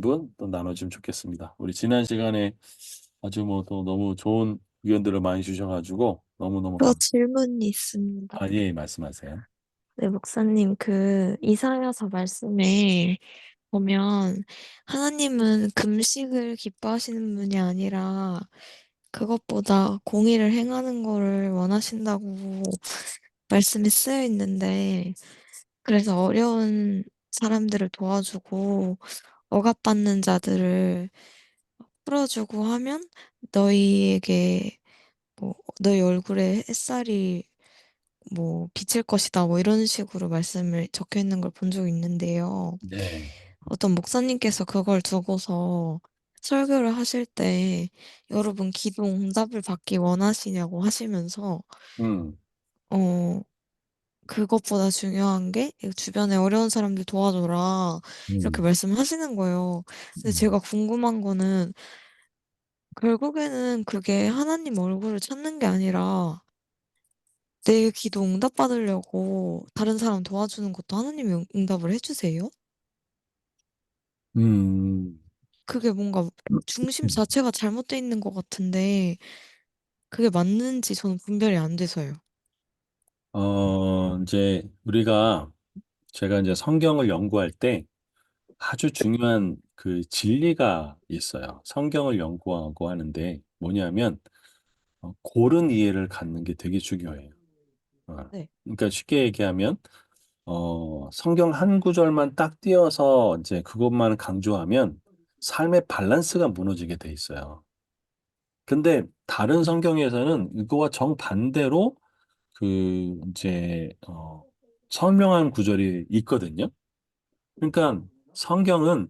분 또 나눠주면 좋겠습니다. 우리 지난 시간에 아주 뭐 또 너무 좋은 의견들을 많이 주셔가지고 너무너무 저 질문이 있습니다. 예, 말씀하세요. 네, 목사님, 이사야서 말씀에 보면, 하나님은 금식을 기뻐하시는 분이 아니라, 그것보다 공의를 행하는 거를 원하신다고 말씀이 쓰여 있는데, 그래서 어려운 사람들을 도와주고, 억압받는 자들을 풀어주고 하면, 너희에게, 너희 얼굴에 햇살이 비칠 것이다, 이런 식으로 말씀을 적혀 있는 걸 본 적이 있는데요. 네. 어떤 목사님께서 그걸 두고서 설교를 하실 때 여러분 기도 응답을 받기 원하시냐고 하시면서, 음, 어, 그것보다 중요한 게 주변에 어려운 사람들 도와줘라. 이렇게 음, 말씀하시는 거예요. 근데 음, 제가 궁금한 거는 결국에는 그게 하나님 얼굴을 찾는 게 아니라 내 기도 응답받으려고 다른 사람 도와주는 것도 하나님이 응답을 해주세요? 음. 그게 뭔가 중심 자체가 잘못돼 있는 것 같은데 그게 맞는지 저는 분별이 안 돼서요. 이제 제가 이제 성경을 연구할 때 아주 중요한 그 진리가 있어요. 성경을 연구하고 하는데 뭐냐면 고른 이해를 갖는 게 되게 중요해요. 네. 그러니까 쉽게 얘기하면 성경 한 구절만 딱 띄어서 이제 그것만 강조하면 삶의 밸런스가 무너지게 돼 있어요. 근데 다른 성경에서는 이거와 정반대로 이제 설명한 구절이 있거든요. 그러니까 성경은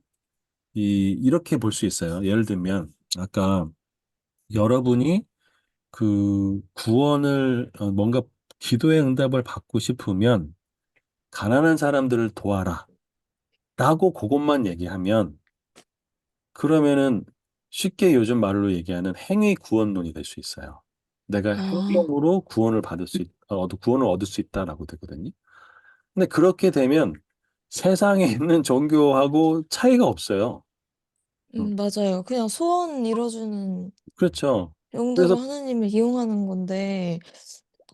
이렇게 볼 수 있어요. 예를 들면 아까 여러분이 그 구원을 뭔가 기도의 응답을 받고 싶으면 가난한 사람들을 도와라. 라고 그것만 얘기하면 그러면은 쉽게 요즘 말로 얘기하는 행위 구원론이 될 수 있어요. 내가 아, 행동으로 구원을 받을 수 구원을 얻을 수 있다라고 되거든요. 근데 그렇게 되면 세상에 있는 종교하고 차이가 없어요. 맞아요. 그냥 소원 이뤄주는 그렇죠. 용도로 그래서 하나님을 이용하는 건데,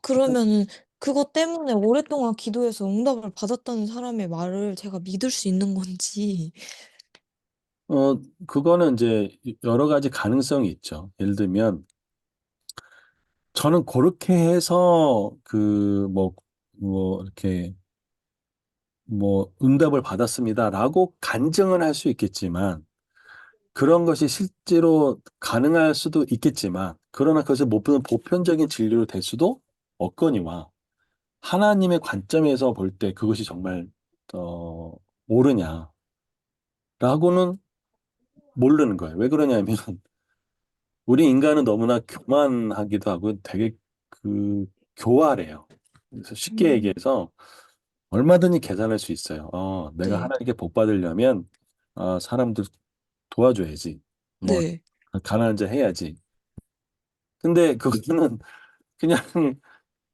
그러면은 그것 때문에 오랫동안 기도해서 응답을 받았다는 사람의 말을 제가 믿을 수 있는 건지. 그거는 이제 여러 가지 가능성이 있죠. 예를 들면 저는 그렇게 해서 이렇게 응답을 받았습니다라고 간증은 할 수 있겠지만 그런 것이 실제로 가능할 수도 있겠지만 그러나 그것이 보편적인 진리로 될 수도 없거니와 하나님의 관점에서 볼 때 그것이 정말 어, 옳으냐라고는 모르는 거예요. 왜 그러냐면 우리 인간은 너무나 교만하기도 하고 되게 교활해요. 그래서 쉽게 음, 얘기해서 얼마든지 계산할 수 있어요. 내가 네. 하나님께 복 받으려면 사람들 도와줘야지. 뭐 네. 가난한 자 해야지. 근데 그거는 그냥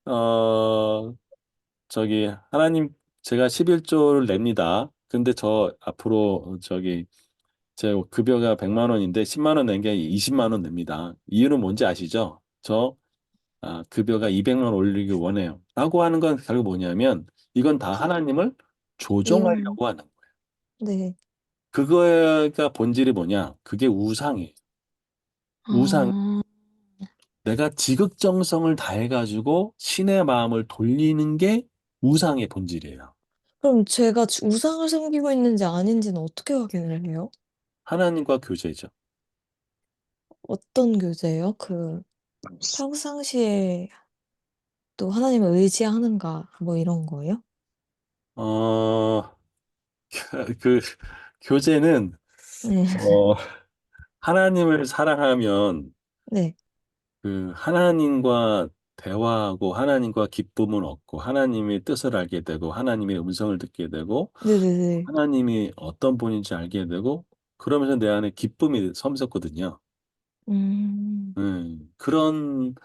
어 하나님 제가 11조를 냅니다. 근데 저 앞으로 제 급여가 100만 원인데 10만 원 낸 게 20만 원 냅니다. 이유는 뭔지 아시죠? 급여가 200만 원 올리길 원해요. 라고 하는 건 결국 뭐냐면 이건 다 하나님을 이용, 조종하려고 하는 거예요. 네. 그거가 본질이 뭐냐? 그게 우상이에요. 우상. 아, 내가 지극정성을 다해가지고 신의 마음을 돌리는 게 우상의 본질이에요. 그럼 제가 우상을 섬기고 있는지 아닌지는 어떻게 확인을 해요? 하나님과 교제죠. 어떤 교제요? 평상시에 또 하나님을 의지하는가, 이런 거예요? 어, 그 교제는 네. 어, 하나님을 사랑하면 네. 하나님과 대화하고 하나님과 기쁨을 얻고 하나님의 뜻을 알게 되고 하나님의 음성을 듣게 되고 네네네. 하나님이 어떤 분인지 알게 되고 그러면서 내 안에 기쁨이 샘솟거든요. 음, 그러니까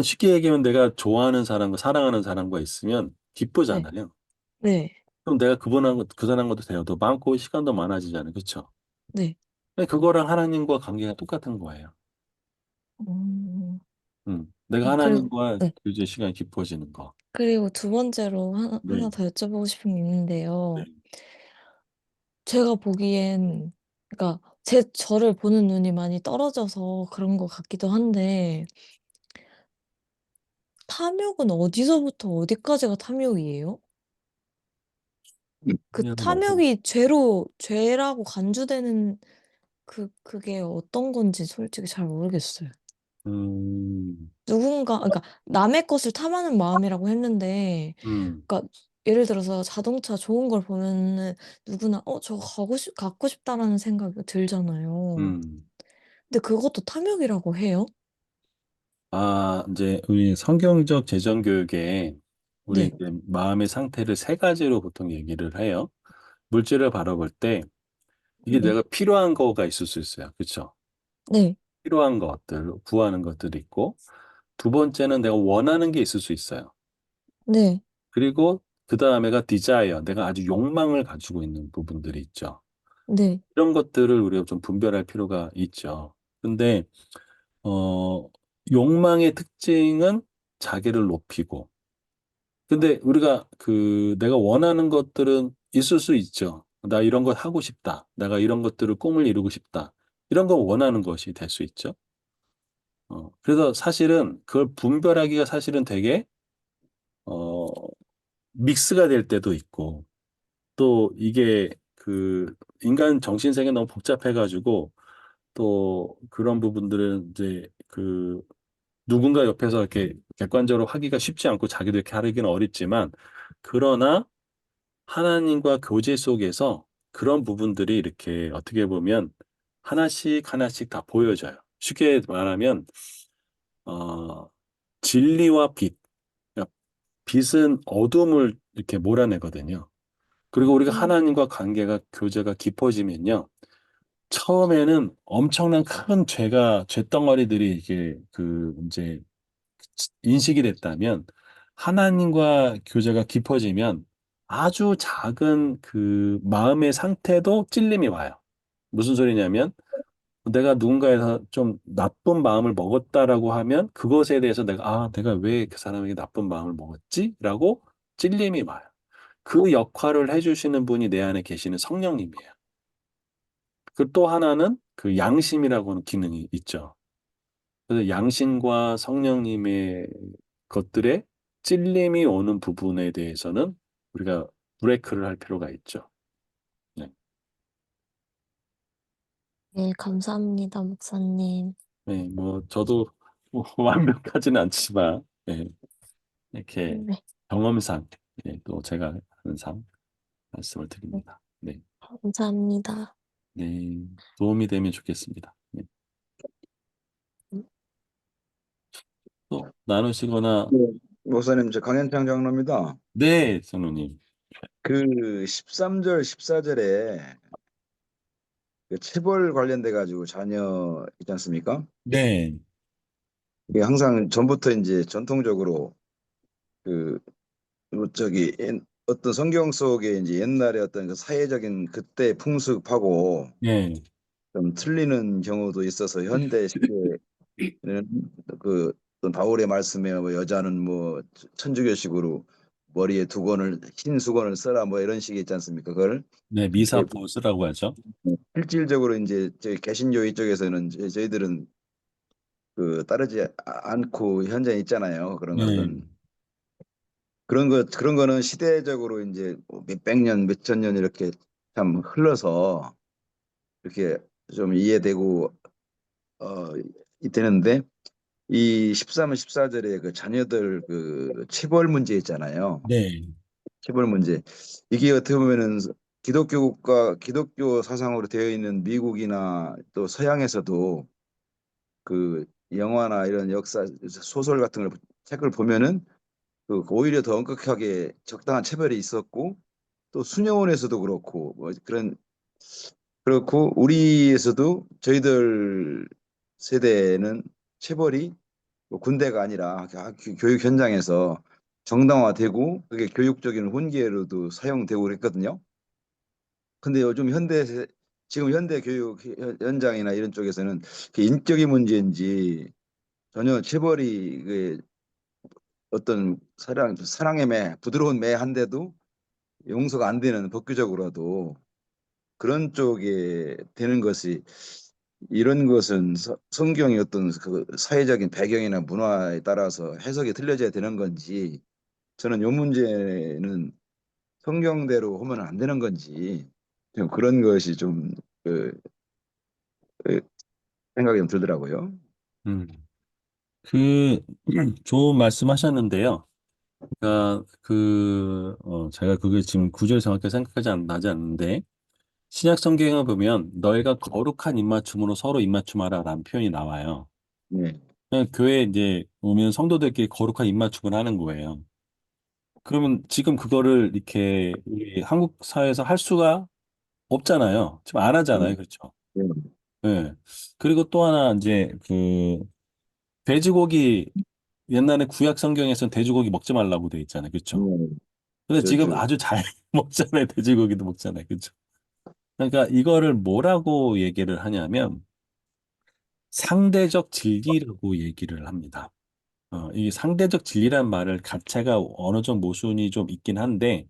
쉽게 얘기하면 내가 좋아하는 사람과 사랑하는 사람과 있으면 네. 기쁘잖아요. 네. 그럼 내가 그 사람과도 대화도 많고 시간도 많아지잖아요. 그렇죠? 네. 그거랑 하나님과 관계가 똑같은 거예요. 음, 내가 그리고, 하나님과 네. 교제 시간이 깊어지는 거. 그리고 두 번째로 하나 네. 더 여쭤보고 싶은 게 네. 있는데요. 제가 보기엔, 그러니까 저를 보는 눈이 많이 떨어져서 그런 것 같기도 한데, 탐욕은 어디서부터 어디까지가 탐욕이에요? 그 그냥 말씀. 탐욕이 죄라고 간주되는 그게 어떤 건지 솔직히 잘 모르겠어요. 음, 그러니까 남의 것을 탐하는 마음이라고 했는데, 음, 그러니까 예를 들어서 자동차 좋은 걸 보면은 누구나, 저거 갖고 싶다라는 생각이 들잖아요. 음. 근데 그것도 탐욕이라고 해요? 이제 우리 성경적 재정 교육에 우리 네, 이제 마음의 상태를 세 가지로 보통 얘기를 해요. 물질을 바라볼 때 이게 네, 내가 필요한 거가 있을 수 있어요. 그렇죠? 네, 필요한 것들, 구하는 것들이 있고, 두 번째는 내가 원하는 게 있을 수 있어요. 네, 그리고 그 다음에가 desire, 내가 아주 욕망을 가지고 있는 부분들이 있죠. 네, 이런 것들을 우리가 좀 분별할 필요가 있죠. 근데 어, 욕망의 특징은 자기를 높이고, 근데 우리가 내가 원하는 것들은 있을 수 있죠. 나 이런 것 하고 싶다. 내가 이런 것들을 꿈을 이루고 싶다. 이런 거 원하는 것이 될 수 있죠. 그래서 사실은 그걸 분별하기가 사실은 되게, 어, 믹스가 될 때도 있고, 또 이게 인간 정신세계 너무 복잡해가지고, 또 그런 부분들은 이제 누군가 옆에서 이렇게 객관적으로 하기가 쉽지 않고 자기도 이렇게 하기는 어렵지만, 그러나 하나님과 교제 속에서 그런 부분들이 이렇게 어떻게 보면 하나씩 하나씩 다 보여져요. 쉽게 말하면, 어, 진리와 빛, 그러니까 빛은 어둠을 이렇게 몰아내거든요. 그리고 우리가 음, 하나님과 교제가 깊어지면요. 처음에는 엄청난 큰 죄덩어리들이 이게 이제 인식이 됐다면 하나님과 교제가 깊어지면 아주 작은 마음의 상태도 찔림이 와요. 무슨 소리냐면 내가 누군가에서 좀 나쁜 마음을 먹었다라고 하면 그것에 대해서 내가 왜 그 사람에게 나쁜 마음을 먹었지? 라고 찔림이 와요. 그 역할을 해주시는 분이 내 안에 계시는 성령님이에요. 그 또 하나는 그 양심이라고 하는 기능이 있죠. 그래서 양심과 성령님의 것들에 찔림이 오는 부분에 대해서는 우리가 브레이크를 할 필요가 있죠. 네. 네, 감사합니다, 목사님. 네, 뭐 저도 뭐 완벽하지는 않지만 이렇게 네, 경험상 또 제가 하는 상 말씀을 드립니다. 네, 감사합니다. 네, 도움이 되면 좋겠습니다. 네. 또 나누시거나 네. 목사님, 저 강현창 장로입니다. 네, 선우님. 그 13절, 14절에 그 체벌 관련돼 가지고 자녀 있지 않습니까? 네, 이게 항상 전부터 이제 전통적으로 그 뭐 저기 어떤 성경 속에 이제 옛날에 어떤 그 사회적인 그때 풍습하고 네, 좀 틀리는 경우도 있어서 현대 시대에는 그 어떤 바울의 말씀에 뭐 여자는 뭐 천주교식으로 머리에 두건을 흰 수건을 써라 뭐 이런 식이 있지 않습니까? 그걸 네, 이렇게 미사포스라고 하죠. 실질적으로 이제 저희 개신교 이쪽에서는 저희들은 그 따르지 않고 현장에 있잖아요. 그런 네, 것은 그런 거는 시대적으로 이제 뭐 몇백 년, 몇천 년 이렇게 참 흘러서 이렇게 좀 이해되고 어 되는데 이 13, 14절에 그 자녀들 그 체벌 문제 있잖아요. 네, 체벌 문제 이게 어떻게 보면은 기독교 국가 기독교 사상으로 되어 있는 미국이나 또 서양에서도 그 영화나 이런 역사 소설 같은 걸 책을 보면은 그 오히려 더 엄격하게 적당한 체벌이 있었고 또 수녀원에서도 그렇고 뭐 그렇고 우리에서도 저희들 세대에는 체벌이 뭐 군대가 아니라 교육 현장에서 정당화되고 그게 교육적인 훈계로도 사용되고 그랬거든요. 근데 요즘 지금 현대 교육 현장이나 이런 쪽에서는 그 인격의 문제인지 전혀 체벌이 그 어떤 사랑의 매, 부드러운 매 한데도 용서가 안 되는 법규적으로도 그런 쪽에 되는 것이 이런 것은 성경의 어떤 그 사회적인 배경이나 문화에 따라서 해석이 틀려져야 되는 건지 저는 이 문제는 성경대로 하면 안 되는 건지 좀 그런 것이 좀 그, 그 생각이 좀 들더라고요. 음. 그 좋은 말씀하셨는데요. 그러니까 제가 그게 지금 구절 정확히 생각하지 나지 않는데 신약 성경에 보면 너희가 거룩한 입맞춤으로 서로 입맞춤하라라는 표현이 나와요. 네, 그냥 교회에 이제 오면 성도들끼리 거룩한 입맞춤을 하는 거예요. 그러면 지금 그거를 이렇게 우리 한국 사회에서 할 수가 없잖아요. 지금 안 네, 하잖아요. 그렇죠? 네, 예. 그리고 또 하나 이제 돼지고기 옛날에 구약 성경에서는 돼지고기 먹지 말라고 돼 있잖아요. 그렇죠? 네, 근데 지금 그렇죠. 아주 잘 먹잖아요. 돼지고기도 먹잖아요. 그렇죠? 그러니까 이거를 뭐라고 얘기를 하냐면 상대적 진리라고 얘기를 합니다. 이 상대적 진리란 말을 자체가 어느 정도 모순이 좀 있긴 한데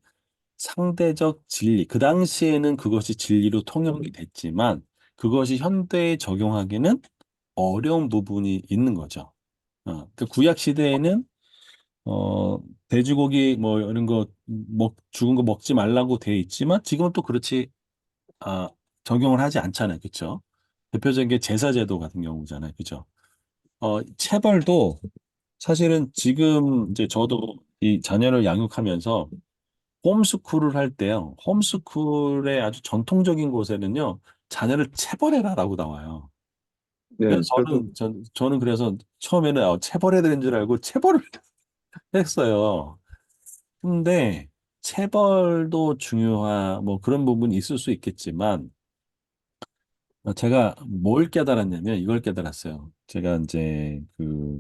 상대적 진리, 그 당시에는 그것이 진리로 통용이 됐지만 그것이 현대에 적용하기는 어려운 부분이 있는 거죠. 그 구약 시대에는 어, 돼지고기 뭐 이런 거 죽은 거 먹지 말라고 돼 있지만 지금은 또 그렇지 아, 적용을 하지 않잖아요. 그렇죠? 대표적인 게 제사제도 같은 경우잖아요. 그죠? 체벌도 사실은 지금 이제 저도 이 자녀를 양육하면서 홈스쿨을 할 때요. 홈스쿨의 아주 전통적인 곳에는요. 자녀를 체벌해라라고 나와요. 그래서 네, 저도 저는 그래서 처음에는 체벌해야 되는 줄 알고 체벌을 했어요. 근데 체벌도 중요한 뭐 그런 부분이 있을 수 있겠지만 제가 뭘 깨달았냐면 이걸 깨달았어요. 제가 이제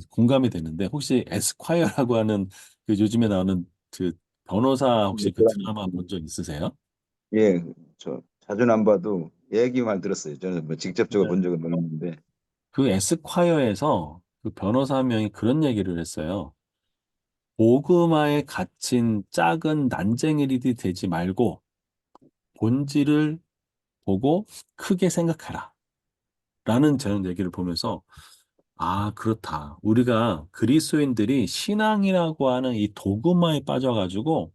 공감이 되는데 혹시 에스콰이어라고 하는 요즘에 나오는 그 변호사 네, 혹시 그 드라마 본 적 있으세요? 예, 저 자주는 안 봐도 얘기만 들었어요. 저는 뭐 직접적으로 본 네. 적은 없는데, 그 에스콰이어에서 그 변호사 한 명이 그런 얘기를 했어요. 고구마에 갇힌 작은 난쟁이들이 되지 말고 본질을 보고 크게 생각하라. 라는 저는 얘기를 보면서 아, 그렇다. 우리가 그리스도인들이 신앙이라고 하는 이 도그마에 빠져가지고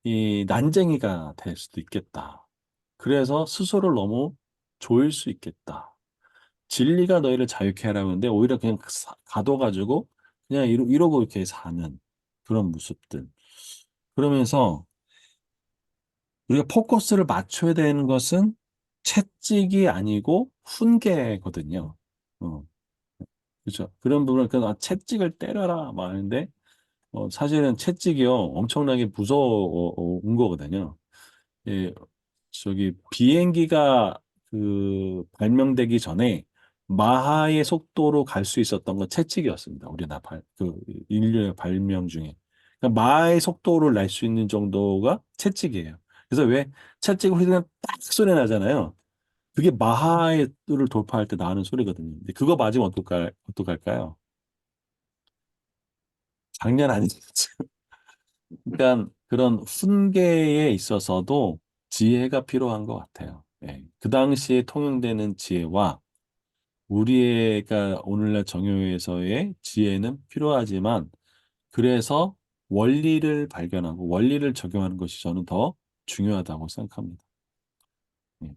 이 난쟁이가 될 수도 있겠다. 그래서 스스로를 너무 조일 수 있겠다. 진리가 너희를 자유케 하라고 하는데 오히려 그냥 가둬가지고 그냥 이러고 이렇게 사는 그런 모습들. 그러면서 우리가 포커스를 맞춰야 되는 것은 채찍이 아니고 훈계거든요. 어, 그렇죠. 그런 부분은 그냥 채찍을 때려라 막 하는데 사실은 채찍이요 엄청나게 무서운 거거든요. 예, 비행기가 발명되기 전에 마하의 속도로 갈 수 있었던 건 채찍이었습니다. 우리나라 인류의 발명 중에. 그러니까 마하의 속도를 날 수 있는 정도가 채찍이에요. 그래서 왜 채찍을 휘두르면 딱 소리 나잖아요. 그게 마하를 돌파할 때 나는 소리거든요. 근데 그거 맞으면 어떡할까요? 장난 아니죠. 그러니까 그런 훈계에 있어서도 지혜가 필요한 것 같아요. 예. 그 당시에 통용되는 지혜와 우리가 오늘날 정교회에서의 지혜는 필요하지만 그래서 원리를 발견하고 원리를 적용하는 것이 저는 더 중요하다고 생각합니다. 예.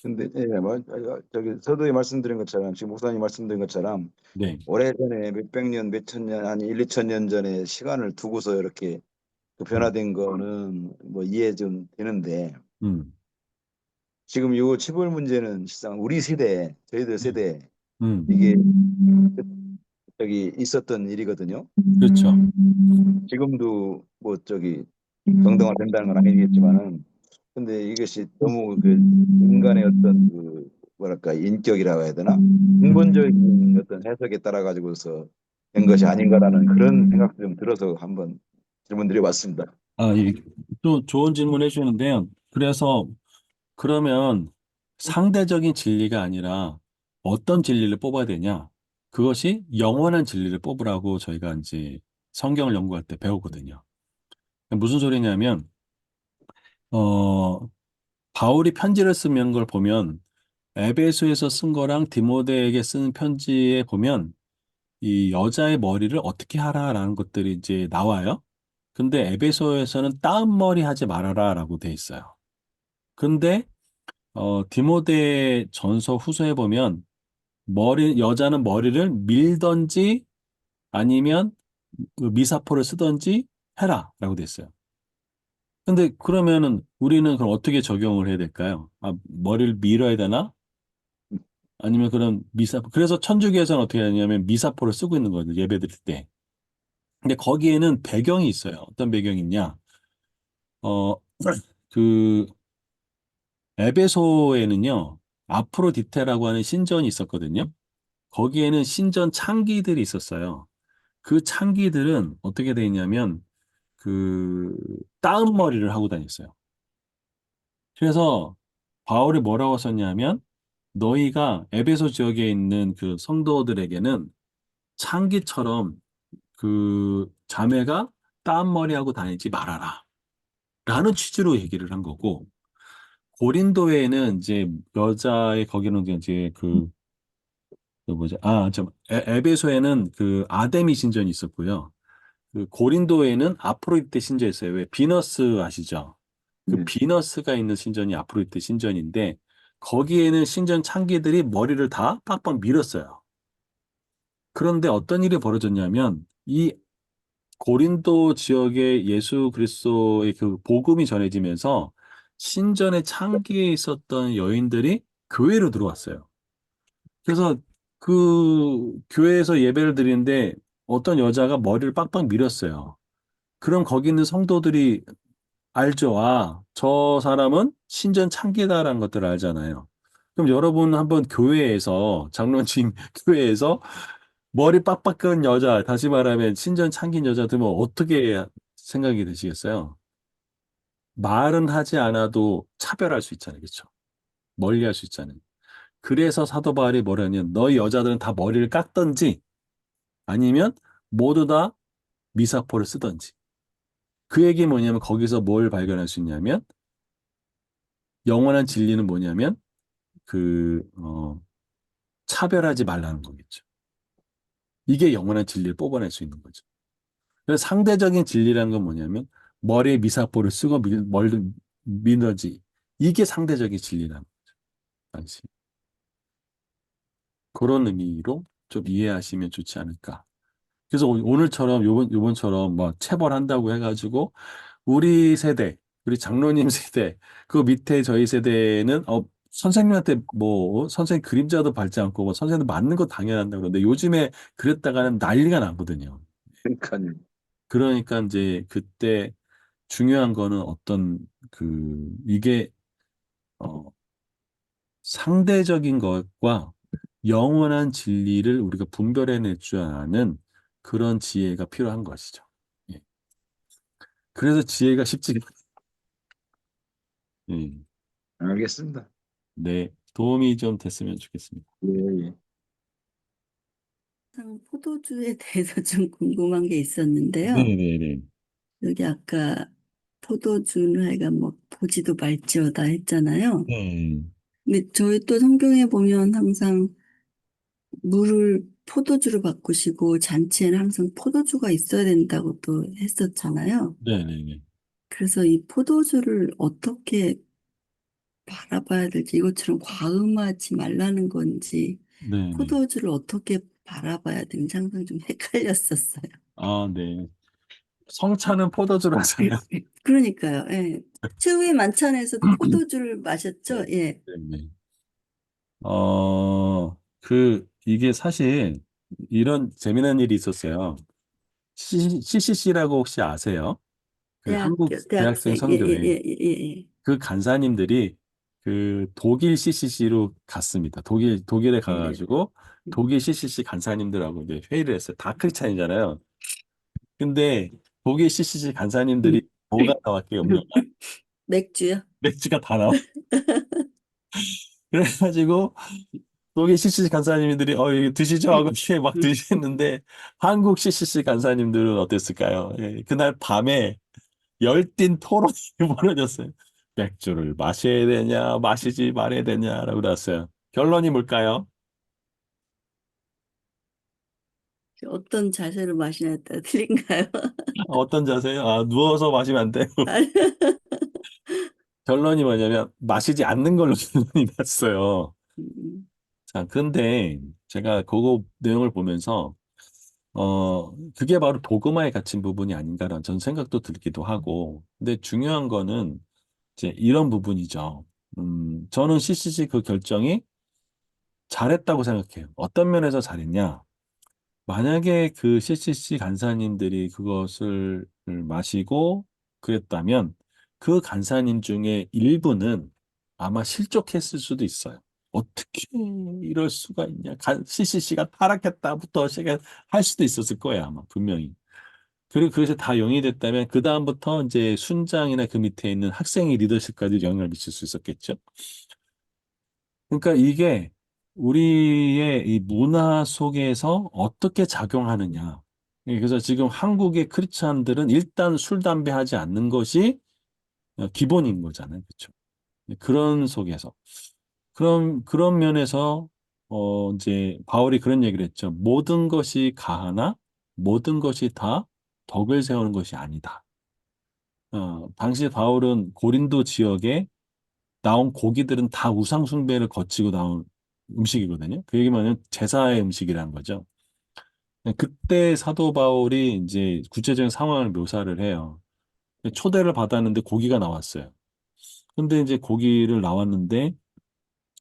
근데 저기 서두에 말씀드린 것처럼 지금 목사님 말씀드린 것처럼 네. 오래전에 몇백 년, 몇천 년, 한 1, 2천 년 전에 시간을 두고서 이렇게 그 음, 변화된 거는 뭐 이해 좀 되는데 음, 지금 요 체벌 문제는 실상 우리 세대, 저희들 네. 세대 음, 이게 저기 있었던 일이거든요. 그렇죠. 지금도 뭐 저기 정당화된다는 건 아니겠지만은 근데 이것이 너무 그 인간의 어떤 그 뭐랄까 인격이라고 해야 되나 근본적인 어떤 해석에 따라 가지고서 된 것이 아닌가라는 그런 생각도 좀 들어서 한번 질문 드려봤습니다. 또 좋은 질문 해주시는데요. 그래서 그러면 상대적인 진리가 아니라 어떤 진리를 뽑아야 되냐? 그것이 영원한 진리를 뽑으라고 저희가 이제 성경을 연구할 때 배우거든요. 무슨 소리냐면, 어, 바울이 편지를 쓰는 걸 보면 에베소에서 쓴 거랑 디모데에게 쓴 편지에 보면 이 여자의 머리를 어떻게 하라라는 것들이 이제 나와요. 근데 에베소에서는 따은 머리 하지 말아라라고 돼 있어요. 근데 디모데 전서 후서에 보면 여자는 머리를 밀던지 아니면 그 미사포를 쓰던지 해라라고 돼 있어요. 근데 그러면은 우리는 그럼 어떻게 적용을 해야 될까요? 아, 머리를 밀어야 되나? 아니면 그런 그래서 천주교에서는 어떻게 하냐면 미사포를 쓰고 있는 거예요. 예배 드릴 때. 근데 거기에는 배경이 있어요. 어떤 배경이 있냐? 어, 그 에베소에는요. 아프로디테라고 하는 신전이 있었거든요. 거기에는 신전 창기들이 있었어요. 그 창기들은 어떻게 돼 있냐면 그 따은 머리를 하고 다녔어요. 그래서 바울이 뭐라고 썼냐면 너희가 에베소 지역에 있는 그 성도들에게는 창기처럼 그 자매가 따은 머리하고 다니지 말아라. 라는 취지로 얘기를 한 거고 고린도에는 이제 여자의 거기는 이제 그 뭐지? 에베소에는 그 아데미 신전이 있었고요. 그 고린도에는 아프로디테 신전이 있어요. 왜 비너스 아시죠? 그 네. 비너스가 있는 신전이 아프로디테 신전인데 거기에는 신전 창기들이 머리를 다 빡빡 밀었어요. 그런데 어떤 일이 벌어졌냐면 이 고린도 지역에 예수 그리스도의 그 복음이 전해지면서 신전의 창기에 있었던 여인들이 교회로 들어왔어요. 그래서 그 교회에서 예배를 드리는데 어떤 여자가 머리를 빡빡 밀었어요. 그럼 거기 있는 성도들이 알죠. 아, 저 사람은 신전 창기다라는 것들을 알잖아요. 그럼 여러분 한번 교회에서, 장로님 교회에서 머리 빡빡 끈 여자, 다시 말하면 신전 창긴 여자 들면 어떻게 생각이 드시겠어요? 말은 하지 않아도 차별할 수 있잖아요. 그렇죠? 멀리할 수 있잖아요. 그래서 사도 바울이 뭐라냐면 너희 여자들은 다 머리를 깎던지 아니면 모두 다 미사포를 쓰던지. 그 얘기 뭐냐면 거기서 뭘 발견할 수 있냐면 영원한 진리는 뭐냐면 차별하지 말라는 거겠죠. 이게 영원한 진리를 뽑아낼 수 있는 거죠. 그래서 상대적인 진리라는 건 뭐냐면 머리에 미사포를 쓰고 밀든지 이게 상대적인 진리라는 거죠. 당시. 그런 의미로 좀 이해하시면 좋지 않을까. 그래서 오늘처럼 요번처럼 막 체벌한다고 해가지고 우리 세대, 우리 장로님 세대, 그 밑에 저희 세대는 선생님한테 뭐 선생님 그림자도 밟지 않고 뭐 선생님 맞는 거 당연한다 그러는데 요즘에 그랬다가는 난리가 나거든요. 그러니까요. 그러니까 이제 그때 중요한 거는 이게 어, 상대적인 것과 영원한 진리를 우리가 분별해낼 줄 아는 그런 지혜가 필요한 것이죠. 예. 그래서 지혜가 쉽지가 예. 알겠습니다. 네, 도움이 좀 됐으면 좋겠습니다. 예, 예. 포도주에 대해서 좀 궁금한 게 있었는데요. 네네네. 여기 아까 포도주는 하여간 뭐 보지도 말지어다 했잖아요. 네. 근데 저희 또 성경에 보면 항상 물을 포도주로 바꾸시고 잔치에는 항상 포도주가 있어야 된다고 또 했었잖아요. 네네네. 그래서 이 포도주를 어떻게 바라봐야 될지 이것처럼 과음하지 말라는 건지 네네. 포도주를 어떻게 바라봐야 되는지 항상 좀 헷갈렸었어요. 아, 네. 성차는 포도주로 하잖아요. 그러니까요. 예. 최후의 만찬에서도 포도주를 마셨죠? 예. 네네. 이게 사실 이런 재미난 일이 있었어요. CCC라고 혹시 아세요? 그 한국 대학생 대학생. 예, 예, 선교회. 예, 예, 예. 그 간사님들이 그 독일 CCC로 갔습니다. 독일에 예. 네. 가가지고 독일 CCC 간사님들하고 이제 회의를 했어요. 다 크리스찬이잖아요. 근데 독일 CCC 간사님들이 뭐가 나왔게요? 음료가 맥주요? 맥주가 다 나와. 그래가지고 독일 CCC 간사님들이 이거 드시죠 하고 이렇게 막 드시는데 한국 CCC 간사님들은 어땠을까요? 예, 그날 밤에 열띤 토론이 벌어졌어요. 맥주를 마셔야 되냐, 마시지 말아야 되냐라고 그랬어요. 결론이 뭘까요? 어떤 자세로 마시냐에 따라 틀린가요? 어떤 자세요? 누워서 마시면 안 돼요. 아니, 결론이 뭐냐면 마시지 않는 걸로 결론이 났어요. 음, 자, 근데 제가 그거 내용을 보면서 그게 바로 도그마에 갇힌 부분이 아닌가라는 전 생각도 들기도 하고. 근데 중요한 거는 이제 이런 부분이죠. 저는 CCC 그 결정이 잘했다고 생각해요. 어떤 면에서 잘했냐? 만약에 그 CCC 간사님들이 그것을 마시고 그랬다면 그 간사님 중에 일부는 아마 실족했을 수도 있어요. 어떻게 이럴 수가 있냐? CCC가 타락했다부터 시작할 수도 있었을 거예요, 아마 분명히. 그리고 그것이 다 용인이 됐다면 그 다음부터 이제 순장이나 그 밑에 있는 학생의 리더십까지 영향을 미칠 수 있었겠죠. 그러니까 이게 우리의 이 문화 속에서 어떻게 작용하느냐. 예, 그래서 지금 한국의 크리스찬들은 일단 술, 담배 하지 않는 것이 기본인 거잖아요. 그렇죠? 그런 속에서. 그런 면에서, 이제, 바울이 그런 얘기를 했죠. 모든 것이 가하나 모든 것이 다 덕을 세우는 것이 아니다. 당시 바울은 고린도 지역에 나온 고기들은 다 우상 숭배를 거치고 나온 음식이거든요. 그 얘기 뭐냐면 제사의 음식이라는 거죠. 그때 사도 바울이 이제 구체적인 상황을 묘사를 해요. 초대를 받았는데 고기가 나왔어요. 근데 이제 고기를 나왔는데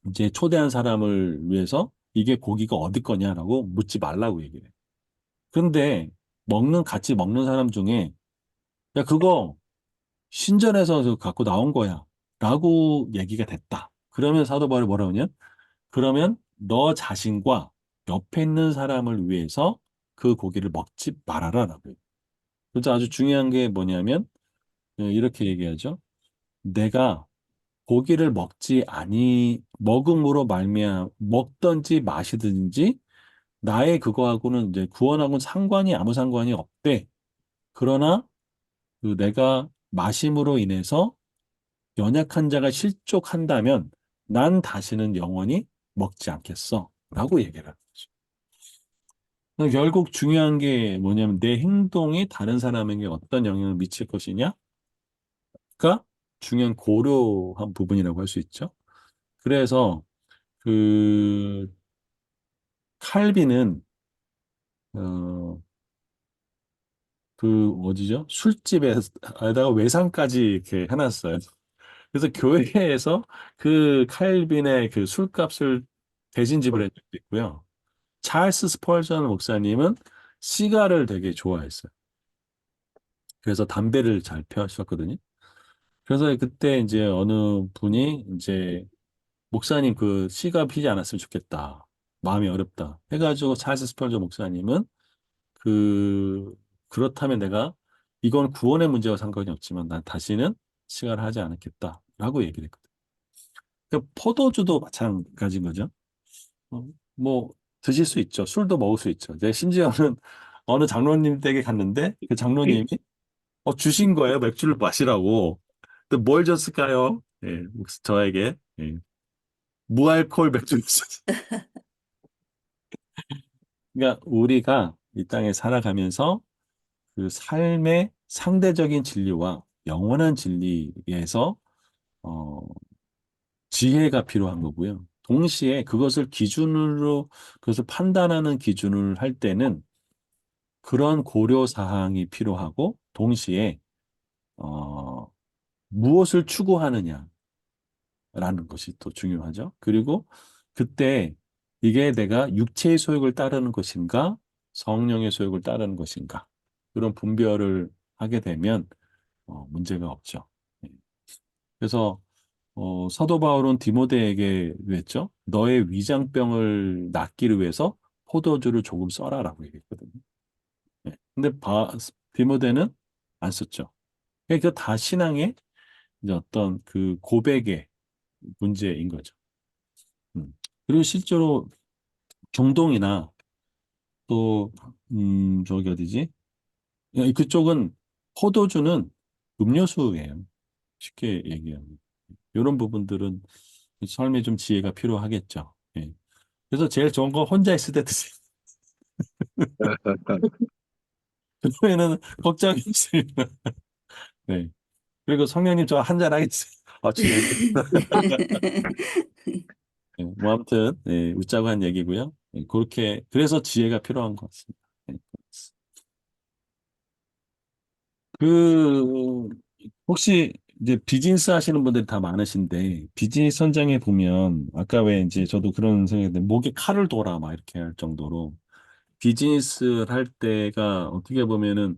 이제 초대한 사람을 위해서 이게 고기가 어디 거냐라고 묻지 말라고 얘기를 해요. 그런데 같이 먹는 사람 중에 야, 그거 신전에서 갖고 나온 거야. 라고 얘기가 됐다. 그러면 사도 바울이 뭐라고 하냐? 그러면 너 자신과 옆에 있는 사람을 위해서 그 고기를 먹지 말아라라고요. 그래서 아주 중요한 게 뭐냐면 이렇게 얘기하죠. 내가 고기를 먹음으로 말미암아 먹든지 마시든지 나의 그거하고는 이제 구원하고는 아무 상관이 없대. 그러나 그 내가 마심으로 인해서 연약한 자가 실족한다면 난 다시는 영원히 먹지 않겠어. 라고 얘기를 하는 거죠. 결국 중요한 게 뭐냐면 내 행동이 다른 사람에게 어떤 영향을 미칠 것이냐가 중요한 고려한 부분이라고 할 수 있죠. 그래서 그 칼빈은 어, 그 어디죠? 술집에다가 외상까지 이렇게 해놨어요. 그래서 교회에서 그 칼빈의 그 술값을 대신 지불한 적도 있고요. 찰스 스펄전 목사님은 시가를 되게 좋아했어요. 그래서 담배를 잘 피우셨거든요. 그래서 그때 이제 어느 분이 이제 목사님 그 시가 피지 않았으면 좋겠다. 마음이 어렵다. 해가지고 찰스 스펄전 목사님은 그 그렇다면 내가 이건 구원의 문제와 상관이 없지만 난 다시는 시가를 하지 않겠다라고 얘기를 했거든요. 그러니까 포도주도 마찬가지인 거죠. 어, 뭐 드실 수 있죠. 술도 먹을 수 있죠. 제가 심지어는 어느 장로님 댁에 갔는데 그 장로님이 주신 거예요. 맥주를 마시라고. 근데 뭘 줬을까요? 예, 저에게 무알콜 맥주를 줬어요. 그러니까 우리가 이 땅에 살아가면서 그 삶의 상대적인 진리와 영원한 진리에서 어, 지혜가 필요한 거고요. 동시에 그것을 판단하는 기준을 할 때는 그런 고려 사항이 필요하고 동시에 어, 무엇을 추구하느냐라는 것이 또 중요하죠. 그리고 그때 이게 내가 육체의 소욕을 따르는 것인가, 성령의 소욕을 따르는 것인가, 그런 분별을 하게 되면 문제가 없죠. 예. 그래서 사도 바울은 디모데에게 그랬죠. 너의 위장병을 낫기를 위해서 포도주를 조금 써라라고 얘기했거든요. 예. 근데 디모데는 안 썼죠. 그러니까 다 신앙의 이제 어떤 그 고백의 문제인 거죠. 음. 그리고 실제로 중동이나 또, 저기 어디지? 그쪽은 포도주는 음료수예요. 쉽게 얘기하면. 이런 부분들은 삶에 좀 지혜가 필요하겠죠. 예. 그래서 제일 좋은 건 혼자 있을 때 드세요. 그러면은 걱정이 없어요. 네. 그리고 성령님 저 한 잔 하겠어요. 아, 지금. 예, 뭐 아무튼 웃자고 한 얘기고요. 그렇게 그래서 지혜가 필요한 것 같습니다. 예. 그 혹시 이제 비즈니스 하시는 분들이 다 많으신데 비즈니스 현장에 보면 아까 왜 이제 저도 그런 생각인데 목에 칼을 둬라 막 이렇게 할 정도로 비즈니스를 할 때가 어떻게 보면은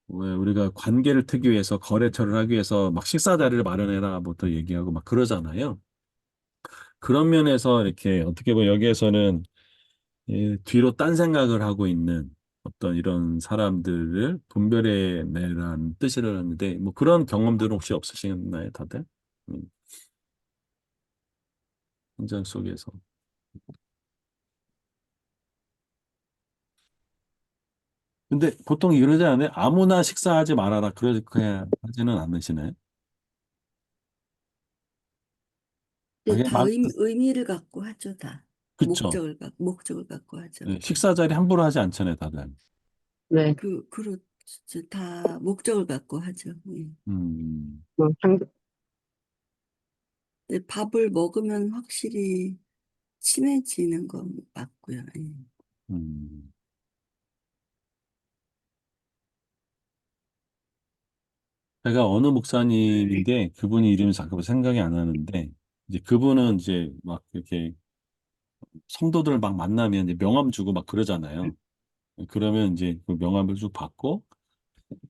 왜 우리가 관계를 트기 위해서 거래처를 하기 위해서 막 식사 자리를 마련해라부터 얘기하고 막 그러잖아요. 그런 면에서 이렇게 어떻게 보면 여기에서는 뒤로 딴 생각을 하고 있는 어떤 이런 사람들을 분별해 내라는 뜻을 하는데 뭐 그런 경험들은 혹시 없으시나요, 다들? 음, 현장 속에서. 근데 보통 이러지 않아요? 아무나 식사하지 말아라. 그렇게 하지는 않으시나요? 아, 근데 그냥 다 의미를 갖고 하죠, 다. 그쵸. 목적을 갖고 하죠. 식사 자리 함부로 하지 않잖아요, 다들. 네. 그렇죠. 다 목적을 갖고 하죠. 예. 음, 뭐, 근데 밥을 먹으면 확실히 심해지는 건 맞고요. 예. 음. 제가 어느 목사님인데 그분이 이름이 잠깐 생각이 안 나는데 이제 그분은 이제 막 이렇게 성도들 막 만나면 이제 명함 주고 막 그러잖아요. 그러면 이제 그 명함을 쭉 받고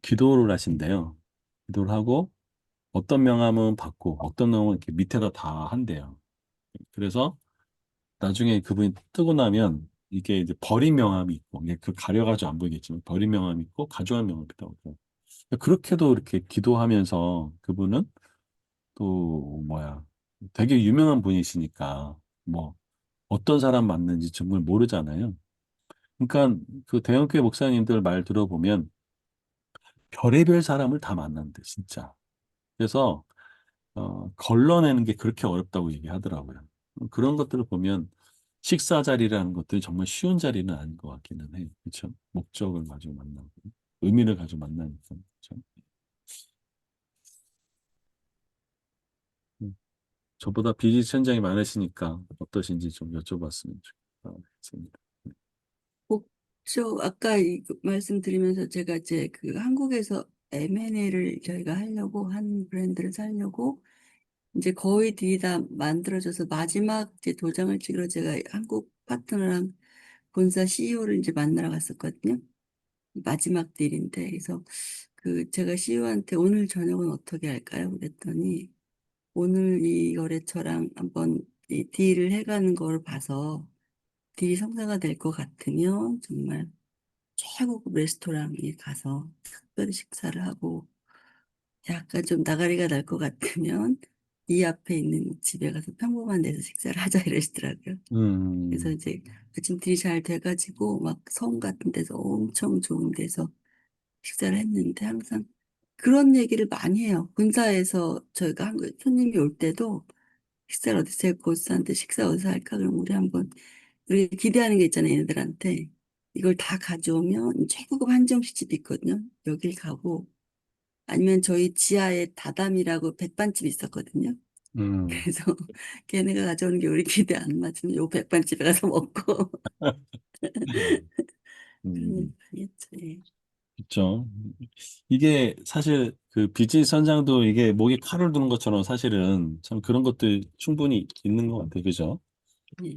기도를 하신대요. 기도를 하고 어떤 명함은 받고 어떤 명함은 이렇게 밑에다 다 한대요. 그래서 나중에 그분이 뜨고 나면 이게 이제 버린 명함이 있고 이게 그 가려가지고 안 보이겠지만 버린 명함이 있고 가져간 명함이 있다고. 그렇게도 이렇게 기도하면서 그분은 또 뭐야 되게 유명한 분이시니까 뭐 어떤 사람 맞는지 정말 모르잖아요. 그러니까 그 대형교회 목사님들 말 들어보면 별의별 사람을 다 만난대 진짜. 그래서 걸러내는 게 그렇게 어렵다고 얘기하더라고요. 그런 것들을 보면 식사 자리라는 것들이 정말 쉬운 자리는 아닌 것 같기는 해요. 그렇죠? 목적을 가지고 만나고 의미를 가지고 만나니까. 그렇죠? 음, 저보다 비즈니스 현장이 많으시니까 어떠신지 좀 여쭤봤으면 좋겠습니다. 아까 말씀드리면서 제가 이제 그 한국에서 M&A를 저희가 하려고 한 브랜드를 살려고 이제 거의 딜이 다 만들어져서 마지막 이제 도장을 찍으러 제가 한국 파트너랑 본사 CEO를 이제 만나러 갔었거든요. 마지막 딜인데 그래서 그 제가 CEO한테 오늘 저녁은 어떻게 할까요? 그랬더니 오늘 이 거래처랑 한번 이 딜을 해가는 걸 봐서 딜이 성사가 될 것 같으면 정말 최고급 레스토랑에 가서 특별히 식사를 하고 약간 좀 나가리가 날 것 같으면 이 앞에 있는 집에 가서 평범한 데서 식사를 하자 이러시더라고요. 그래서 음, 이제 마침 딜이 잘 돼가지고 막 성 같은 데서 엄청 좋은 데서 식사를 했는데 항상 그런 얘기를 많이 해요. 본사에서 저희가 한국 손님이 올 때도 식사를 어디서 해? 고스한테 식사 어디서 할까? 그럼 우리 한번 우리 기대하는 게 있잖아요, 얘네들한테. 이걸 다 가져오면 최고급 한정식 집이 있거든요. 여길 가고 아니면 저희 지하에 다담이라고 백반집이 있었거든요. 음, 그래서 걔네가 가져오는 게 우리 기대 안 맞으면 요 백반집에 가서 먹고 그런 얘기 음, 많이 했죠. 예. 그렇죠. 이게 사실 그 비즈니스 현장도 이게 목에 칼을 두는 것처럼 사실은 참 그런 것들 충분히 있는 것 같아요. 그죠? 예.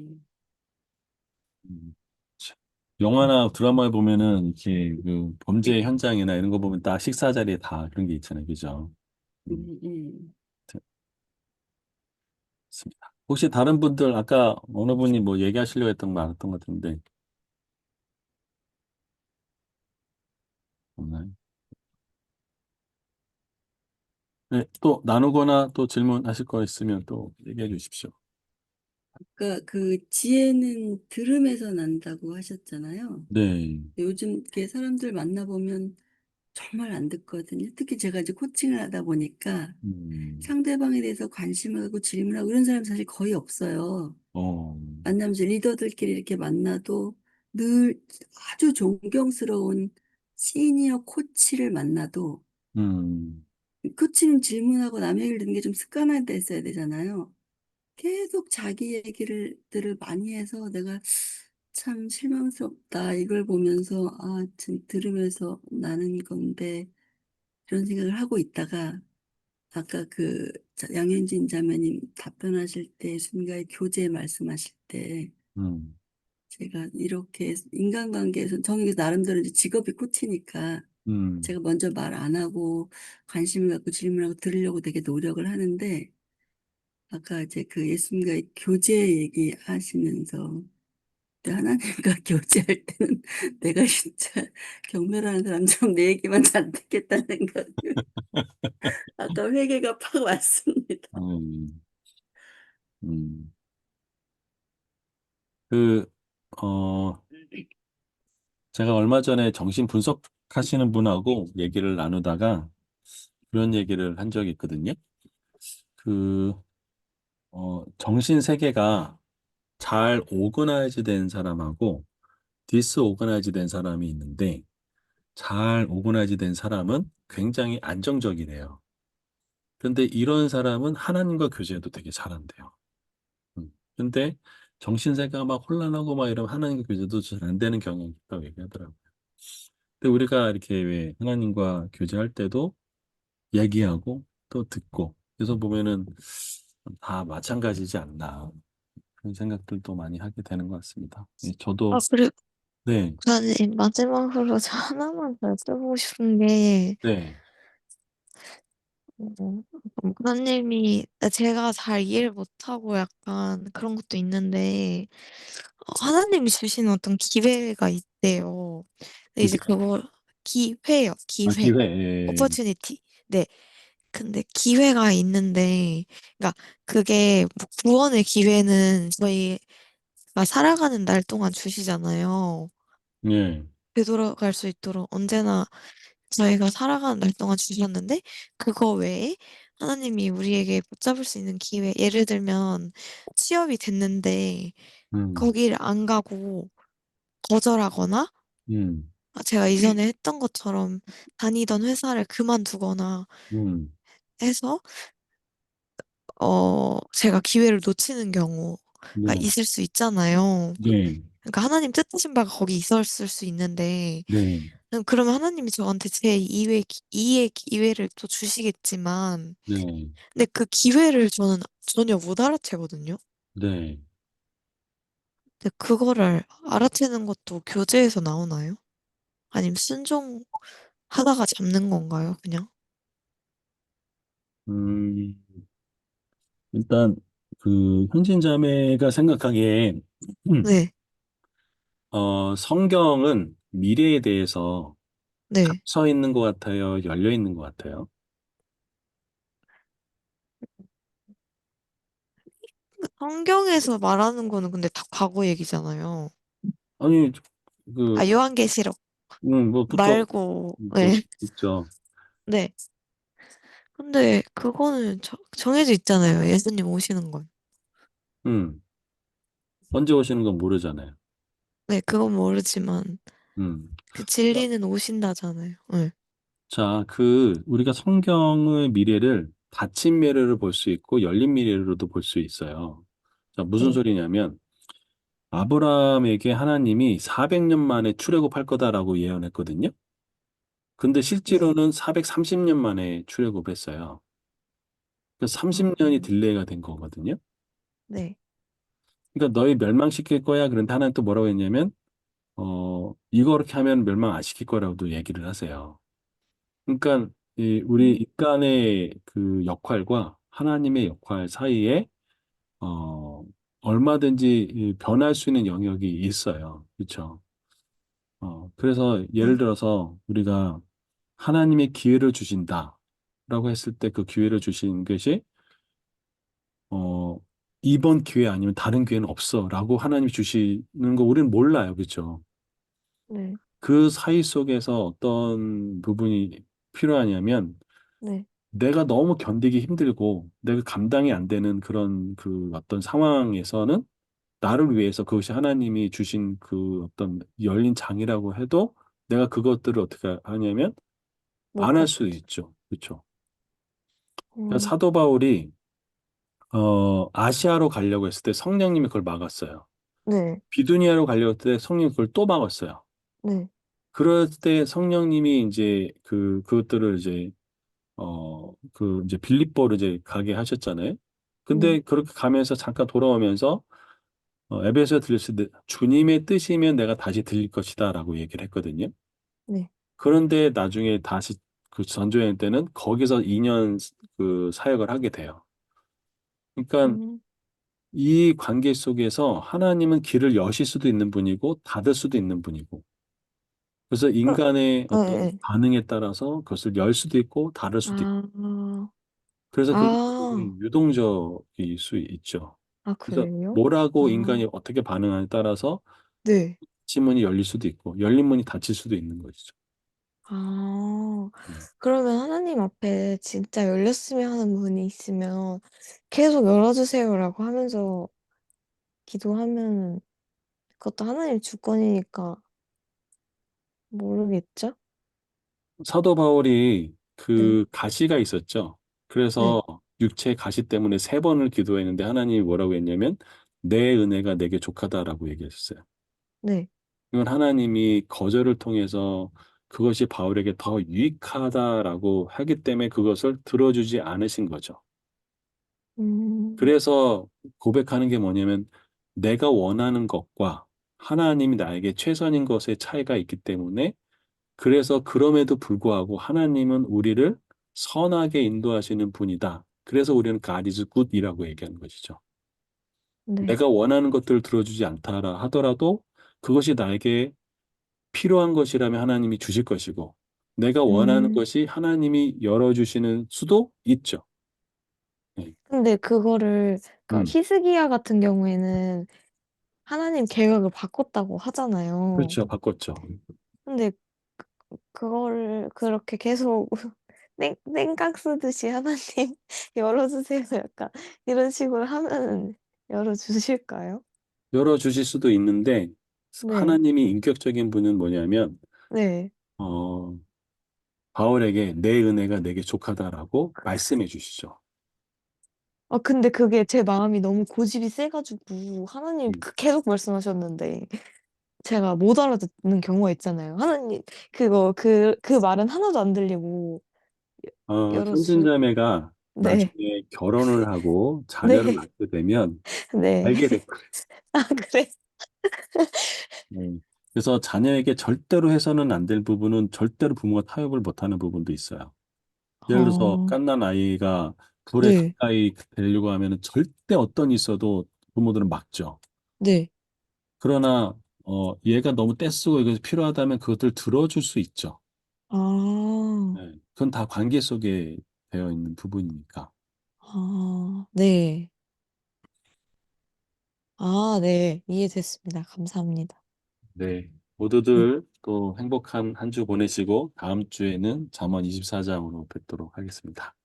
음. 참. 영화나 드라마에 보면은 이렇게 그 범죄 현장이나 이런 거 보면 딱 식사 자리에 다 그런 게 있잖아요. 그죠? 음, 음. 좋습니다. 혹시 다른 분들 아까 어느 분이 뭐 얘기하시려고 했던 거 많았던 것 같은데 없나요? 네, 또 나누거나 또 질문하실 거 있으면 또 얘기해 주십시오. 그러니까 그 지혜는 들음에서 난다고 하셨잖아요. 네. 요즘 이렇게 사람들 만나보면 정말 안 듣거든요. 특히 제가 이제 코칭을 하다 보니까 음, 상대방에 대해서 관심을 갖고 질문하고 이런 사람 사실 거의 없어요. 어, 만나면서 리더들끼리 이렇게 만나도 늘 아주 존경스러운 시니어 코치를 만나도 음, 코치는 질문하고 남의 얘기를 듣는 게 좀 습관화됐어야 되잖아요. 계속 자기 들을 많이 해서 내가 참 실망스럽다. 이걸 보면서, 아, 지금 들으면서 나는 건데, 이런 생각을 하고 있다가, 아까 그 양현진 자매님 답변하실 때, 순간에 교제 말씀하실 때, 음, 제가 이렇게 인간관계에서, 저는 나름대로 이제 직업이 코치니까, 음, 제가 먼저 말 안 하고, 관심을 갖고 질문하고 들으려고 되게 노력을 하는데, 아까 이제 그 예수님과의 교제 얘기하시면서 근데 하나님과 교제할 때는 내가 진짜 경멸하는 사람처럼 내 얘기만 잘 듣겠다는 생각을 아까 회개가 팍 왔습니다. 음, 음. 그, 어, 제가 얼마 전에 정신 분석하시는 분하고 얘기를 나누다가 그런 얘기를 한 적이 있거든요. 그, 정신 세계가 잘 오거나이즈 된 사람하고 디스오거나이즈 된 사람이 있는데 잘 오거나이즈 된 사람은 굉장히 안정적이래요. 근데 이런 사람은 하나님과 교제도 되게 잘한대요. 근데 정신세계가 막 혼란하고 막 이러면 하나님과 교제도 잘 안 되는 경향이 있다고 얘기하더라고요. 근데 우리가 이렇게 왜 하나님과 교제할 때도 얘기하고 또 듣고 그래서 보면은 다 마찬가지지 않나 그런 생각들도 많이 하게 되는 것 같습니다. 예, 아, 저도 그리고 네, 목사님, 마지막으로 저 하나만 더 여쭤보고 싶은 게, 네, 어, 목사님이, 제가 잘 이해를 못하고 약간 그런 것도 있는데, 하나님이 주시는 어떤 기회가 있대요. 근데 이제 기회, 그거, 기회요, 기회. 기회, 예, opportunity. 네. 근데 기회가 있는데, 그러니까 그게 뭐 구원의 기회는 저희가 살아가는 날 동안 주시잖아요. 예, 되돌아갈 수 있도록 언제나 저희가 살아가는 날 동안 주셨는데, 그거 외에 하나님이 우리에게 붙잡을 수 있는 기회, 예를 들면 취업이 됐는데, 음, 거기를 안 가고 거절하거나, 음, 제가 이전에 했던 것처럼 다니던 회사를 그만두거나 음, 해서, 제가 기회를 놓치는 경우가 네, 있을 수 있잖아요. 네, 그러니까 하나님 뜻하신 바가 거기 있었을 수 있는데, 네, 그러면 하나님이 저한테 제 2의 기회를 또 주시겠지만, 네, 근데 그 기회를 저는 전혀 못 알아채거든요. 네. 근데 그거를 알아채는 것도 교재에서 나오나요? 아니면 순종하다가 잡는 건가요, 그냥? 음, 일단 그 현진 자매가 생각하기에 네, 성경은 미래에 대해서 네. 닫혀 있는 것 같아요, 열려 있는 것 같아요. 성경에서 말하는 거는 근데 다 과거 얘기잖아요. 아니 그 아, 요한계시록 뭐 그것도 말고, 또 네. 있죠. 네. 근데 그거는 정해져 있잖아요. 예수님 오시는 건. 음, 언제 오시는 건 모르잖아요. 네, 그건 모르지만 음. 그 진리는 오신다잖아요. 네. 자, 우리가 성경의 미래를 닫힌 미래를 볼 수 있고 열린 미래로도 볼 수 있어요. 자, 무슨 네. 소리냐면 아브라함에게 하나님이 400년 만에 출애굽할 거다라고 예언했거든요. 근데 네. 실제로는 430년 만에 출애굽했어요. 그래서 아, 30년이 딜레이가 된 거거든요. 네. 그러니까 너희 멸망시킬 거야. 그런데 하나님 또 뭐라고 했냐면, 이거 그렇게 하면 멸망 안 시킬 거라고도 얘기를 하세요. 그러니까 우리 음, 인간의 그 역할과 하나님의 역할 사이에 어, 얼마든지 변할 수 있는 영역이 있어요. 그렇죠? 그래서 예를 네. 들어서 우리가 하나님의 기회를 주신다. 라고 했을 때 그 기회를 주신 것이 어, 이번 기회 아니면 다른 기회는 없어 라고 하나님이 주시는 거 우리는 몰라요. 그렇죠? 네, 그 사이 속에서 어떤 부분이 필요하냐면 네, 내가 너무 견디기 힘들고 내가 감당이 안 되는 그런 그 어떤 상황에서는 나를 위해서 그것이 하나님이 주신 그 어떤 열린 장이라고 해도 내가 그것들을 어떻게 하냐면 못 안 할 수 받죠. 있죠. 그렇죠? 그러니까 음, 사도 바울이 아시아로 가려고 했을 때 성령님이 그걸 막았어요. 네, 비두니아로 가려고 했을 때 성령이 그걸 또 막았어요. 네, 그럴 때 성령님이 이제 그것들을 이제 이제 빌립보로 이제 가게 하셨잖아요. 네, 근데 그렇게 가면서 잠깐 돌아오면서 에베소에 들렸을 때 주님의 뜻이면 내가 다시 들릴 것이다라고 얘기를 했거든요. 네. 그런데 나중에 다시 그 전조여행 때는 거기서 2년 그 사역을 하게 돼요. 그러니까 음, 이 관계 속에서 하나님은 길을 여실 수도 있는 분이고 닫을 수도 있는 분이고 그래서 그럼, 인간의 네, 어떤 네. 반응에 따라서 그것을 열 수도 있고 닫을 수도 있고 아, 그래서 아, 그것들이 유동적일 수 있죠. 아, 그래서 그래요? 뭐라고 아, 인간이 어떻게 반응하냐에 따라서 네. 닫힌 문이 열릴 수도 있고 열린 문이 닫힐 수도 있는 것이죠. 아, 음. 그러면 하나님 앞에 진짜 열렸으면 하는 문이 있으면 계속 열어주세요라고 하면서 기도하면 그것도 하나님 주권이니까 모르겠죠? 사도 바울이 네, 그 가시가 있었죠. 네, 그래서 육체 가시 때문에 3번을 기도했는데 하나님이 뭐라고 했냐면 내 은혜가 내게 족하다라고 얘기했어요. 네. 이건 하나님이 거절을 통해서 그것이 바울에게 더 유익하다라고 하기 때문에 그것을 들어주지 않으신 거죠. 음, 그래서 고백하는 게 뭐냐면 내가 원하는 것과 하나님이 나에게 최선인 것의 차이가 있기 때문에 그래서 그럼에도 불구하고 하나님은 우리를 선하게 인도하시는 분이다. 그래서 우리는 God is good이라고 얘기하는 것이죠. 네. 내가 원하는 것들을 들어주지 않다라 하더라도 그것이 나에게 필요한 것이라면 하나님이 주실 것이고 내가 원하는 음, 것이 하나님이 열어주시는 수도 있죠. 네. 근데 그거를, 그러니까 음, 히스기야 같은 경우에는 하나님 계획을 바꿨다고 하잖아요. 그렇죠. 바꿨죠. 근데 그거를 그렇게 계속 땡깡 쓰듯이 하나님 열어주세요. 약간 이런 식으로 하면 열어주실까요? 열어주실 수도 있는데 네, 하나님이 인격적인 분은 뭐냐면 네. 어, 바울에게 내 은혜가 내게 족하다라고 말씀해 주시죠. 아, 근데 그게 제 마음이 너무 고집이 세가지고 하나님 음. 계속 말씀하셨는데 제가 못 알아듣는 경우가 있잖아요. 하나님 그 말은 하나도 안 들리고 열어주 형제자매가 네, 나중에 결혼을 하고 자녀를 네, 낳게 되면 네. 알게 될 거예요. 아, 그래? 그래서 자녀에게 절대로 해서는 안 될 부분은 절대로 부모가 타협을 못하는 부분도 있어요. 예를 들어서 어, 갓난 아이가 불에 네, 가까이 되려고 하면은 절대 어떤 일 있어도 부모들은 막죠. 네. 그러나 얘가 너무 떼쓰고 이것이 필요하다면 그것들 들어줄 수 있죠. 아, 네. 그건 다 관계 속에 되어 있는 부분이니까. 아, 네. 아, 네. 이해됐습니다. 감사합니다. 네. 네. 모두들 또 행복한 한 주 보내시고 다음 주에는 잠언 24장으로 뵙도록 하겠습니다.